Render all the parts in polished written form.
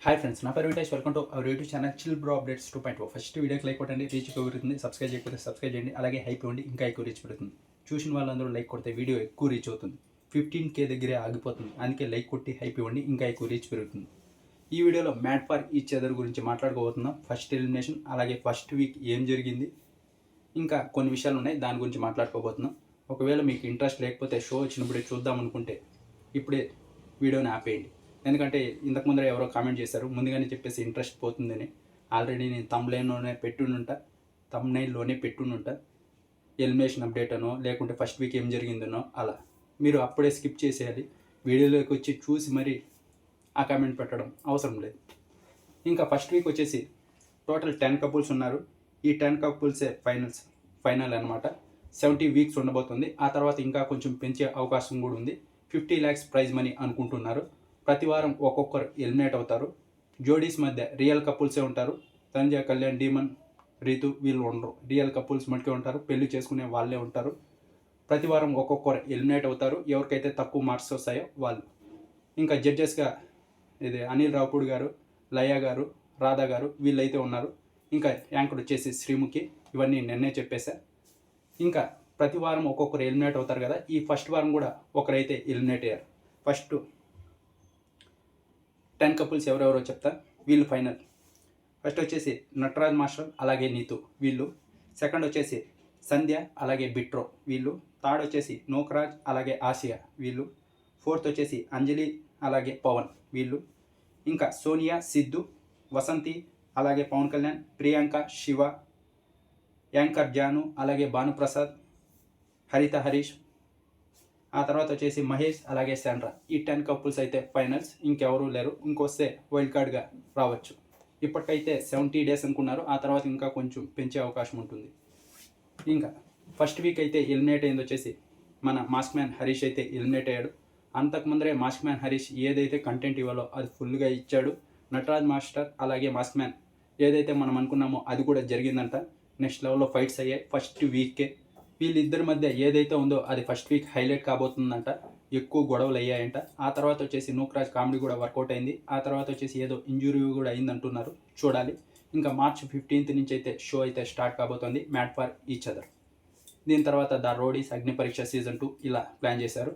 Hi friends, నా పేరు Venkatesh. Welcome to our YouTube channel chill bro updates 2.0. First వీడియోకి like కొట్టండి, రీచ్ ఎక్కువ పెరుగుతుంది. సబ్స్క్రైబ్ చేయకపోతే సబ్స్క్రైబ్ చేయండి. అలాగే హైప్ ఇవ్వండి, ఇంకా ఎక్కువ రీచ్ పెరుగుతుంది. చూసిన వాళ్ళందరూ లైక్ కొడితే వీడియో ఎక్కువ రీచ్ అవుతుంది. 15K దగ్గరే ఆగిపోతుంది. అందుకే లైక్ కొట్టి హైప్ ఇవ్వండి, ఇంకా ఎక్కువ రీచ్ పెరుగుతుంది. ఈ వీడియోలో మ్యాట్ ఫర్ ఈచ్ అదర్ గురించి మాట్లాడుకోబోతున్నాం. ఫస్ట్ ఎలిమినేషన్, అలాగే ఫస్ట్ వీక్ ఏం జరిగింది, ఇంకా కొన్ని విషయాలు ఉన్నాయి, దాని గురించి మాట్లాడుకోబోతున్నాం. ఒకవేళ మీకు ఇంట్రెస్ట్ లేకపోతే షో వచ్చినప్పుడే చూద్దాం అనుకుంటే ఇప్పుడే వీడియోని ఆపేయండి. ఎందుకంటే ఇంతకుముందర ఎవరో కామెంట్ చేశారు, ముందుగానే చెప్పేసి ఇంట్రెస్ట్ పోతుందని. ఆల్రెడీ నేను తమ్నైల్లోనే పెట్టుంటా ఎలిమినేషన్ అప్డేట్ అనో, లేకుంటే ఫస్ట్ వీక్ ఏం జరిగిందనో. అలా మీరు అప్పుడే స్కిప్ చేసేయాలి. వీడియోలోకి వచ్చి చూసి మరి ఆ కామెంట్ పెట్టడం అవసరం లేదు. ఇంకా ఫస్ట్ వీక్ వచ్చేసి టోటల్ 10 కపుల్స్ ఉన్నారు. ఈ 10 కపుల్సే ఫైనల్ అనమాట. 70 వీక్స్ ఉండబోతుంది. ఆ తర్వాత ఇంకా కొంచెం పెంచే అవకాశం కూడా ఉంది. 50 lakhs ప్రైజ్ మనీ అనుకుంటున్నారు. ప్రతి వారం ఒక్కొక్కరు ఎలిమినేట్ అవుతారు. జోడీస్ మధ్య రియల్ కపుల్సే ఉంటారు. సంజయ్, కళ్యాణ్, డీమన్, రీతు వీళ్ళు ఉండరు. రియల్ కపుల్స్ మట్టుకే ఉంటారు. పెళ్లి చేసుకునే వాళ్ళే ఉంటారు. ప్రతి వారం ఒక్కొక్కరు ఎలిమినేట్ అవుతారు. ఎవరికైతే తక్కువ మార్క్స్ వస్తాయో వాళ్ళు. ఇంకా జడ్జెస్గా ఇది అనిల్ రావుపూడి గారు, లయ గారు, రాధా గారు వీళ్ళైతే ఉన్నారు. ఇంకా యాంకర్ వచ్చేసి శ్రీముఖి. ఇవన్నీ నిన్నే చెప్పేశా. ఇంకా ప్రతి వారం ఒక్కొక్కరు ఎలిమినేట్ అవుతారు కదా. ఈ ఫస్ట్ వారం కూడా ఒకరైతే ఎలిమినేట్ అయ్యారు. ఫస్ట్ 10 కపుల్స్ ఎవరెవరో చెప్తా. వీళ్ళు ఫైనల్. ఫస్ట్ వచ్చేసి నటరాజ్ మాస్టర్, అలాగే నీతు వీళ్ళు. సెకండ్ వచ్చేసి సంధ్య, అలాగే బిట్రో వీళ్ళు. థర్డ్ వచ్చేసి నోకరాజ్, అలాగే ఆసియా వీళ్ళు. ఫోర్త్ వచ్చేసి అంజలి, అలాగే పవన్ వీళ్ళు. ఇంకా సోనియా, సిద్ధు, వసంతి, అలాగే పవన్ కళ్యాణ్, ప్రియాంక, శివ, యాంకర్ జాను, అలాగే భానుప్రసాద్, హరిత హరీష్. ఆ తర్వాత వచ్చేసి మహేష్, అలాగే శాండ్రా. ఈ 10 కపుల్స్ అయితే ఫైనల్స్. ఇంకెవరూ లేరు. ఇంకొస్తే వైల్డ్ కార్డ్గా రావచ్చు. ఇప్పటికైతే 70 days అనుకున్నారు. ఆ తర్వాత ఇంకా కొంచెం పెంచే అవకాశం ఉంటుంది. ఇంకా ఫస్ట్ వీక్ అయితే ఎలిమినేట్ అయింది వచ్చేసి మన మాస్క్ మ్యాన్ హరీష్ అయితే ఎలిమినేట్ అయ్యాడు. అంతకుముందరే మాస్క్ మ్యాన్ హరీష్ ఏదైతే కంటెంట్ ఇవ్వాలో అది ఫుల్గా ఇచ్చాడు. నటరాజ్ మాస్టర్, అలాగే మాస్క్ మ్యాన్ ఏదైతే మనం అనుకున్నామో అది కూడా జరిగిందంట. నెక్స్ట్ లెవెల్లో ఫైట్స్ అయ్యాయి ఫస్ట్ వీకే. వీళ్ళిద్దరి మధ్య ఏదైతే ఉందో అది ఫస్ట్ వీక్ హైలైట్ కాబోతుందంట. ఎక్కువ గొడవలు అయ్యాయంట. ఆ తర్వాత వచ్చేసి నూక్రాజ్ కామెడీ కూడా వర్కౌట్ అయింది. ఆ తర్వాత వచ్చేసి ఏదో ఇంజురీ కూడా అయిందంటున్నారు. చూడాలి. ఇంకా March 15th నుంచి అయితే షో అయితే స్టార్ట్ కాబోతుంది, మ్యాట్ ఫర్ ఈచ్ అదర్. దీని తర్వాత ద రోడీస్, అగ్ని పరీక్ష సీజన్ 2 ఇలా ప్లాన్ చేశారు.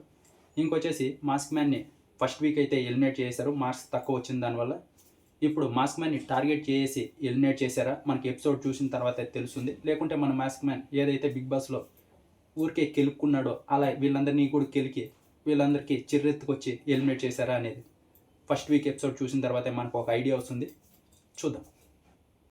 ఇంకొచ్చేసి మాస్క్ మ్యాన్ని ఫస్ట్ వీక్ అయితే ఎలిమినేట్ చేశారు. మార్క్స్ తక్కువ వచ్చింది దానివల్ల. ఇప్పుడు మాస్క్ మ్యాన్ని టార్గెట్ చేసి ఎలిమినేట్ చేశారా మనకి ఎపిసోడ్ చూసిన తర్వాత తెలుస్తుంది. లేకుంటే మన మాస్క్ మ్యాన్ ఏదైతే బిగ్ బాస్లో ఊరికే కెలుక్కున్నాడో అలా వీళ్ళందరినీ కూడా కెలికి వీళ్ళందరికీ చిర్రెత్తుకొచ్చి ఎలిమినేట్ చేశారా అనేది ఫస్ట్ వీక్ ఎపిసోడ్ చూసిన తర్వాతే మనకు ఒక ఐడియా వస్తుంది. చూద్దాం.